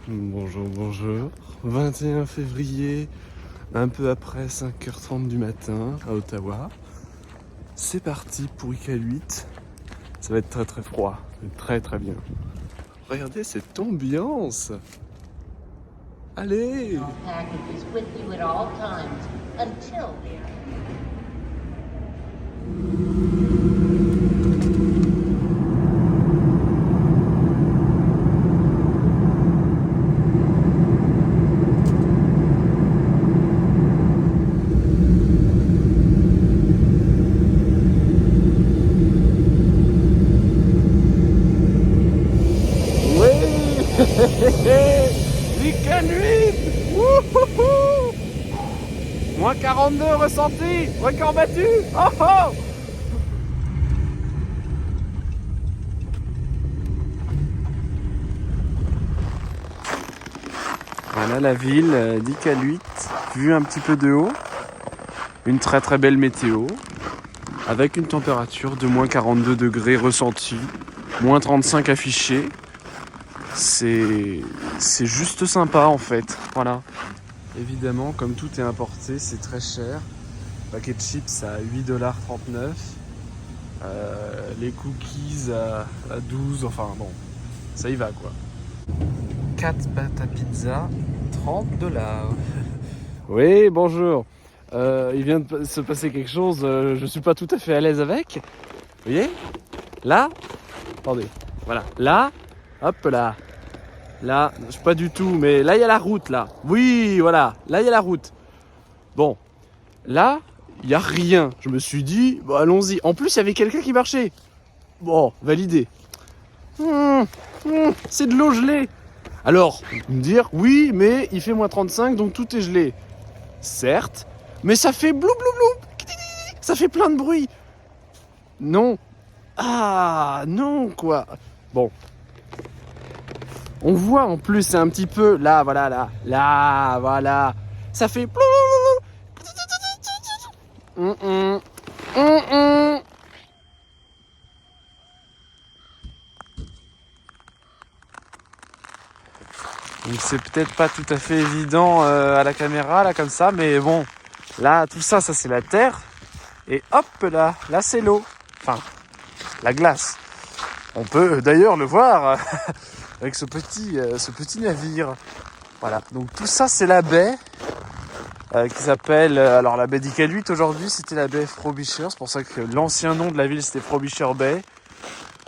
Bonjour, bonjour. 21 février, un peu après 5h30 du matin à Ottawa. C'est parti pour IK8. Ça va être très très froid, mais très très bien. Regardez cette ambiance. Allez! Packages with you at all times until Oui! IK8! Wouhouhou! Moins 42 ressenti! Record battu! Oh oh! Voilà la ville d'IK8, vue un petit peu de haut. Une très très belle météo, avec une température de moins 42 degrés ressentie, moins 35 affichés. C'est juste sympa en fait, voilà. Évidemment, comme tout est importé, c'est très cher. Le paquet de chips à 8,39 $. Les cookies à 12, enfin bon, ça y va quoi. 4 pâtes à pizza, 30 $. Oui, bonjour. Il vient de se passer quelque chose, je suis pas tout à fait à l'aise avec. Vous voyez? Là, attendez, voilà. Là, hop là. Là, je suis pas du tout, mais là il y a la route là. Oui, voilà, là il y a la route. Bon, là, il y a rien. Je me suis dit, bon, allons-y. En plus, il y avait quelqu'un qui marchait. Bon, validé. C'est de l'eau gelée. Alors, me dire, oui, mais il fait moins 35, donc tout est gelé. Certes, mais ça fait blou blou blou. Ça fait plein de bruit. Non. Ah, non, quoi. Bon. On voit en plus, c'est un petit peu. Là, voilà, là. Là, voilà. Ça fait. Hum, hum. Hum, hum. Donc c'est peut-être pas tout à fait évident à la caméra, là, comme ça, mais bon. Là, tout ça, ça c'est la terre. Et hop là, là c'est l'eau. Enfin, la glace. On peut d'ailleurs le voir avec ce petit navire. Voilà, donc tout ça c'est la baie qui s'appelle, alors la baie d'IK8 aujourd'hui c'était la baie Frobisher, c'est pour ça que l'ancien nom de la ville c'était Frobisher Bay.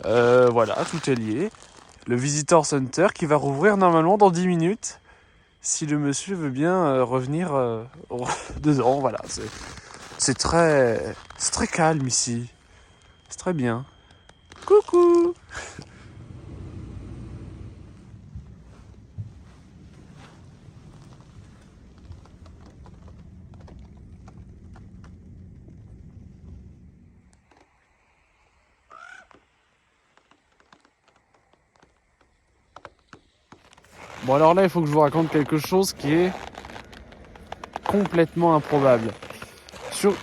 Voilà, tout est lié. Le Visitor Center qui va rouvrir normalement dans 10 minutes. Si le monsieur veut bien revenir dedans, voilà. C'est très calme ici. C'est très bien. Coucou! Bon alors là, il faut que je vous raconte quelque chose qui est complètement improbable. Sur...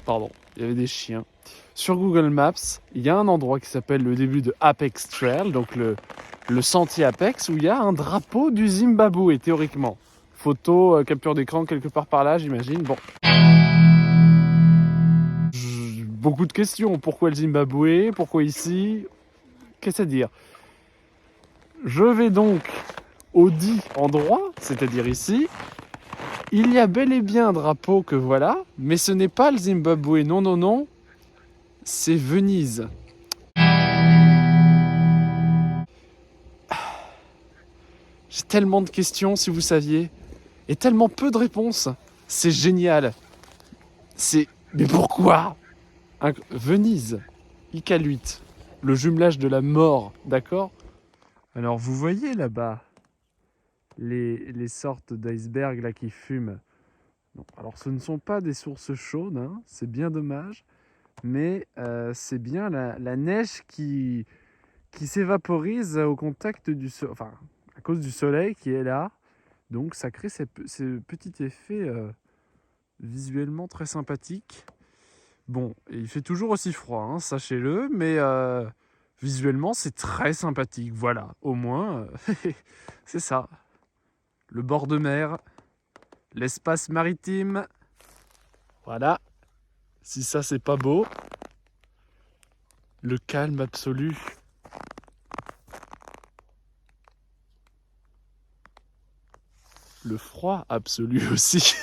Pardon, il y avait des chiens. Sur Google Maps, il y a un endroit qui s'appelle le début de Apex Trail, donc le sentier Apex, où il y a un drapeau du Zimbabwe, théoriquement. Photo, capture d'écran quelque part par là, j'imagine. Bon. Beaucoup de questions. Pourquoi le Zimbabwe? Pourquoi ici? Qu'est-ce à dire? Je vais donc au dit endroit, c'est-à-dire ici. Il y a bel et bien un drapeau que voilà, mais ce n'est pas le Zimbabwe. Non, non, non. C'est Venise. J'ai tellement de questions, si vous saviez, et tellement peu de réponses. C'est génial. C'est... Mais pourquoi? Venise, IK8, le jumelage de la mort, d'accord? Alors vous voyez là-bas les sortes d'icebergs là qui fument. Non, alors ce ne sont pas des sources chaudes, hein, c'est bien dommage, mais c'est bien la neige qui s'évaporise au contact du soleil, enfin à cause du soleil qui est là. Donc ça crée ces petits effets visuellement très sympathiques. Bon, il fait toujours aussi froid, hein, sachez-le, mais visuellement, c'est très sympathique. Voilà, au moins, c'est ça. Le bord de mer, l'espace maritime. Voilà. Si ça, c'est pas beau. Le calme absolu. Le froid absolu aussi.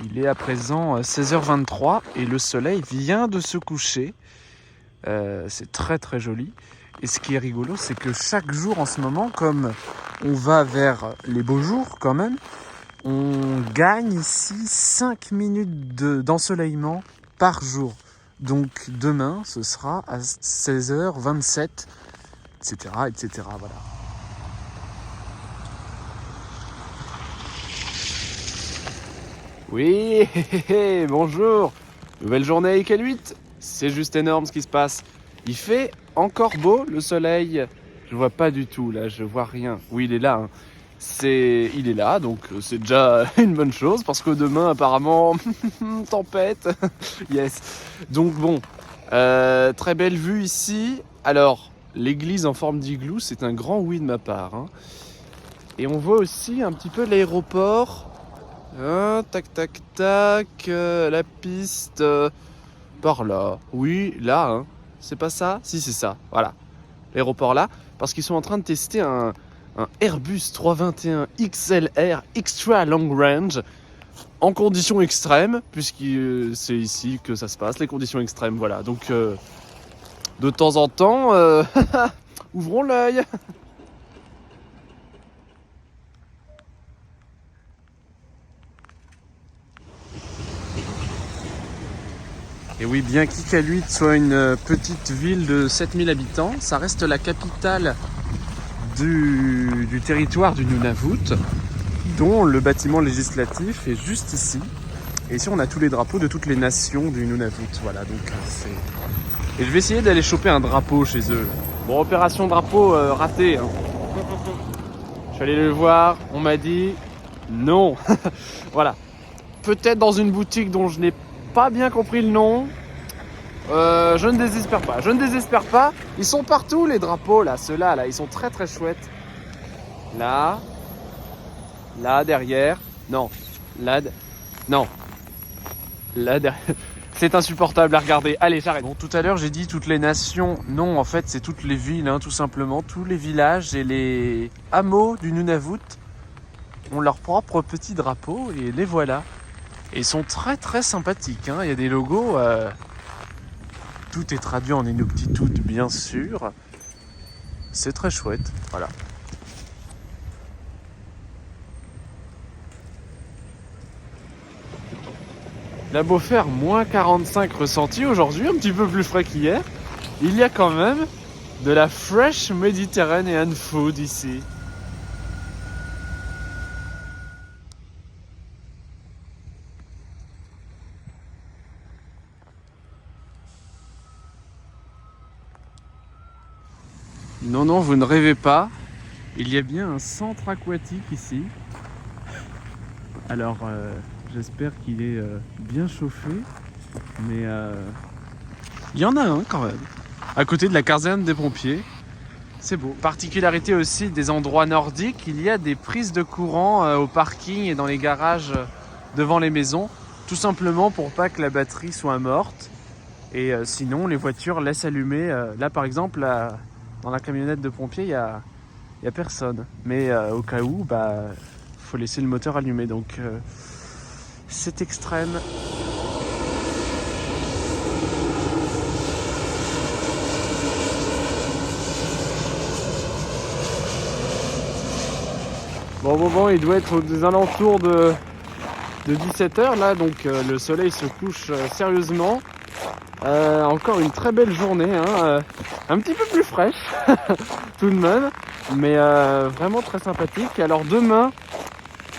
Il est à présent 16h23 et le soleil vient de se coucher. C'est très très joli. Et ce qui est rigolo, c'est que chaque jour en ce moment, comme on va vers les beaux jours quand même, on gagne ici 5 minutes d'ensoleillement par jour. Donc demain, ce sera à 16h27, etc. etc. Voilà. Oui, bonjour. Nouvelle journée avec L8. C'est juste énorme ce qui se passe. Il fait encore beau le soleil. Je vois pas du tout là, je vois rien. Oui, il est là. Hein. Il est là, donc c'est déjà une bonne chose parce que demain apparemment tempête. Yes. Donc bon, très belle vue ici. Alors l'église en forme d'igloo, c'est un grand oui de ma part. Hein. Et on voit aussi un petit peu l'aéroport. Hein, tac tac tac, la piste par là. Oui, là. Hein. C'est pas ça? Si, c'est ça. Voilà. L'aéroport là, parce qu'ils sont en train de tester un Airbus 321 XLR Extra Long Range en conditions extrêmes, puisque c'est ici que ça se passe, les conditions extrêmes, voilà. Donc, de temps en temps, ouvrons l'œil. Et oui, bien qu'Iqaluit soit une petite ville de 7000 habitants, ça reste la capitale du territoire du Nunavut, dont le bâtiment législatif est juste ici. Et ici, on a tous les drapeaux de toutes les nations du Nunavut. Voilà, donc c'est... Et je vais essayer d'aller choper un drapeau chez eux. Bon, opération drapeau ratée. Hein. Je suis allé le voir, on m'a dit non. Voilà. Peut-être dans une boutique dont je n'ai pas bien compris le nom. Je ne désespère pas. Je ne désespère pas. Ils sont partout les drapeaux là. Ceux-là là, ils sont très très chouettes. Là, là derrière. Non, là, non. Là derrière. C'est insupportable à regarder. Allez, j'arrête. Bon, tout à l'heure j'ai dit toutes les nations. Non, en fait c'est toutes les villes, hein, tout simplement. Tous les villages et les hameaux du Nunavut ont leur propre petit drapeau et les voilà. Et ils sont très très sympathiques. Hein. Il y a des logos. Tout est traduit en Inuktitut, bien sûr. C'est très chouette. Voilà. Il a beau faire moins 45 ressenti aujourd'hui, un petit peu plus frais qu'hier, il y a quand même de la fresh Mediterranean food ici. Non, non, vous ne rêvez pas. Il y a bien un centre aquatique ici. Alors, j'espère qu'il est bien chauffé. Mais il y en a un quand même. À côté de la caserne des pompiers. C'est beau. Particularité aussi des endroits nordiques, il y a des prises de courant au parking et dans les garages devant les maisons. Tout simplement pour pas que la batterie soit morte. Et sinon, les voitures laissent allumer. Là, par exemple, dans la camionnette de pompiers, il y a personne. Mais au cas où, faut laisser le moteur allumé. Donc, c'est extrême. Bon, il doit être aux alentours de 17h là, donc le soleil se couche sérieusement. Encore une très belle journée, hein, un petit peu plus fraîche tout de même, mais vraiment très sympathique. Alors demain,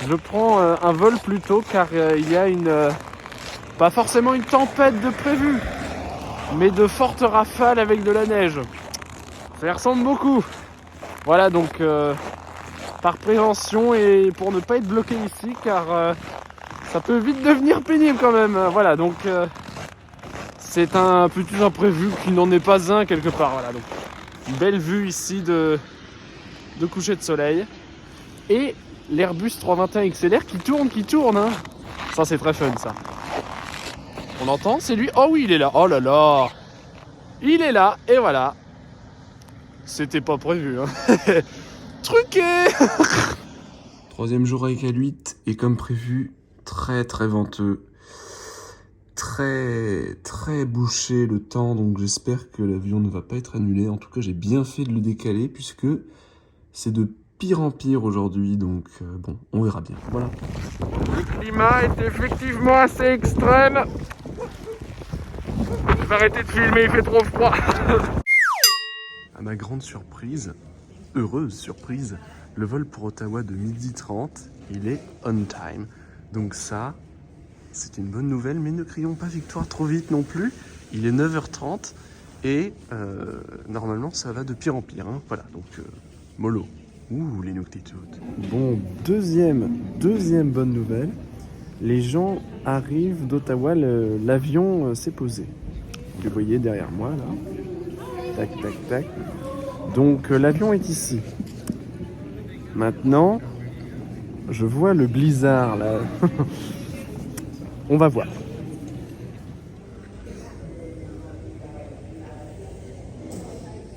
je prends un vol plus tôt car il y a pas forcément une tempête de prévu, mais de fortes rafales avec de la neige. Ça y ressemble beaucoup. Voilà, donc par prévention et pour ne pas être bloqué ici, car ça peut vite devenir pénible quand même. Voilà, donc c'est un petit imprévu qui n'en est pas un quelque part. Voilà, donc une belle vue ici de coucher de soleil. Et l'Airbus 321 XLR qui tourne. Hein. Ça, c'est très fun, ça. On entend, c'est lui. Oh oui, il est là. Oh là là. Il est là, et voilà. C'était pas prévu. Hein. Truqué. Troisième jour avec L8, et comme prévu, très très venteux. Très bouché le temps, donc j'espère que l'avion ne va pas être annulé. En tout cas, j'ai bien fait de le décaler, puisque c'est de pire en pire aujourd'hui, donc bon, on verra bien. Voilà. Le climat est effectivement assez extrême. Je vais arrêter de filmer, il fait trop froid. À ma grande surprise, heureuse surprise, le vol pour Ottawa de 12h30, il est on time. Donc ça, c'est une bonne nouvelle, mais ne crions pas victoire trop vite non plus. Il est 9h30 et normalement ça va de pire en pire. Hein. Voilà, donc mollo. Ouh, les Inuktitut. Bon, deuxième bonne nouvelle. Les gens arrivent d'Ottawa, l'avion s'est posé. Vous le voyez derrière moi là. Tac, tac, tac. Donc l'avion est ici. Maintenant, je vois le blizzard là. On va voir.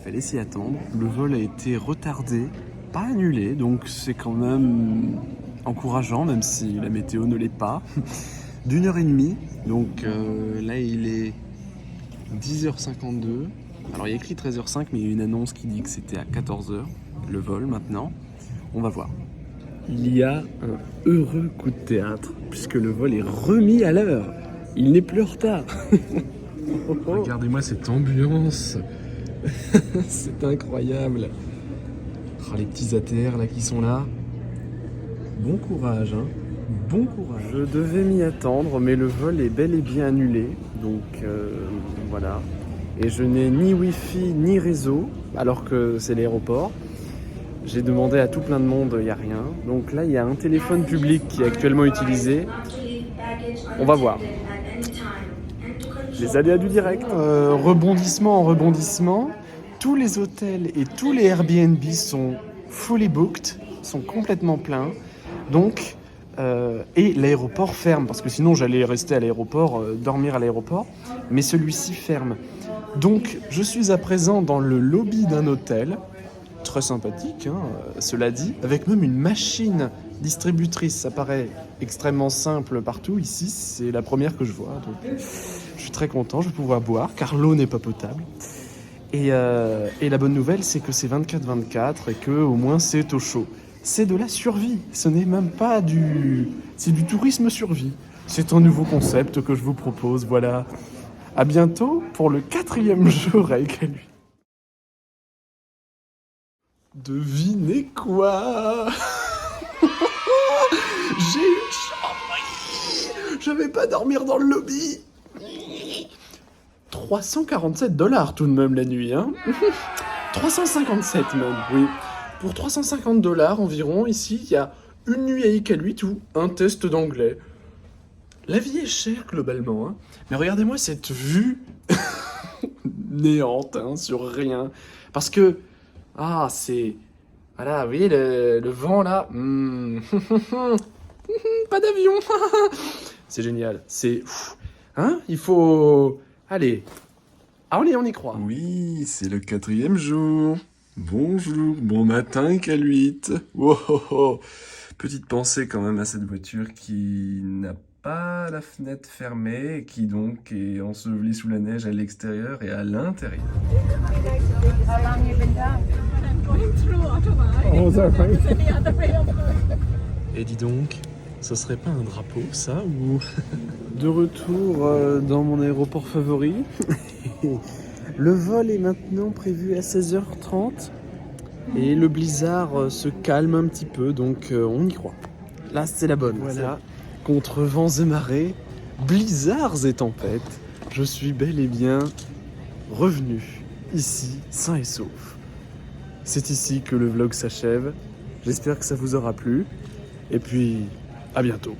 Fallait s'y attendre. Le vol a été retardé, pas annulé, donc c'est quand même encourageant, même si la météo ne l'est pas. d'1h30. Donc là, il est 10h52. Alors il y a écrit 13h05, mais il y a une annonce qui dit que c'était à 14h, le vol maintenant. On va voir. Il y a un heureux coup de théâtre, puisque le vol est remis à l'heure. Il n'est plus en retard. Regardez-moi cette ambiance. C'est incroyable. Oh, les petits ATR là qui sont là. Bon courage, hein. Bon courage. Je devais m'y attendre, mais le vol est bel et bien annulé. Donc voilà. Et je n'ai ni Wi-Fi ni réseau, alors que c'est l'aéroport. J'ai demandé à tout plein de monde, il n'y a rien. Donc là, il y a un téléphone public qui est actuellement utilisé. On va voir. Les aléas du direct. Rebondissement en rebondissement. Tous les hôtels et tous les Airbnb sont fully booked, sont complètement pleins. Donc, et l'aéroport ferme, parce que sinon j'allais rester à l'aéroport, dormir à l'aéroport. Mais celui-ci ferme. Donc, je suis à présent dans le lobby d'un hôtel. Très sympathique, hein, cela dit, avec même une machine distributrice. Ça paraît extrêmement simple partout. Ici, c'est la première que je vois. Donc, je suis très content, je vais pouvoir boire, car l'eau n'est pas potable. Et la bonne nouvelle, c'est que c'est 24/24 et que au moins c'est au chaud. C'est de la survie. Ce n'est même pas du... C'est du tourisme survie. C'est un nouveau concept que je vous propose. Voilà. À bientôt pour le 4e jour avec lui. Devinez quoi? J'ai une chambre. Je vais pas dormir dans le lobby. $347 tout de même la nuit, hein. 357 même, oui. Pour $350 environ, ici, il y a une nuit à Iqaluit ou un test d'anglais. La vie est chère globalement, hein. Mais regardez-moi cette vue néante, hein, sur rien. Parce que ah, c'est... Voilà, vous voyez le vent là. Pas d'avion. C'est génial. C'est... Hein? Il faut... Allez. Ah, on y croit. Oui, c'est le 4e jour. Bonjour, bon matin, Iqaluit. Oh, oh, oh. Petite pensée quand même à cette voiture qui n'a pas la fenêtre fermée et qui donc est ensevelie sous la neige à l'extérieur et à l'intérieur. Et dis donc, ce serait pas un drapeau ça ou... De retour dans mon aéroport favori. Le vol est maintenant prévu à 16h30 et le blizzard se calme un petit peu, donc on y croit. Là, c'est la bonne. Voilà. Contre vents et marées, blizzards et tempêtes, je suis bel et bien revenu ici, sain et sauf. C'est ici que le vlog s'achève. J'espère que ça vous aura plu. Et puis, à bientôt.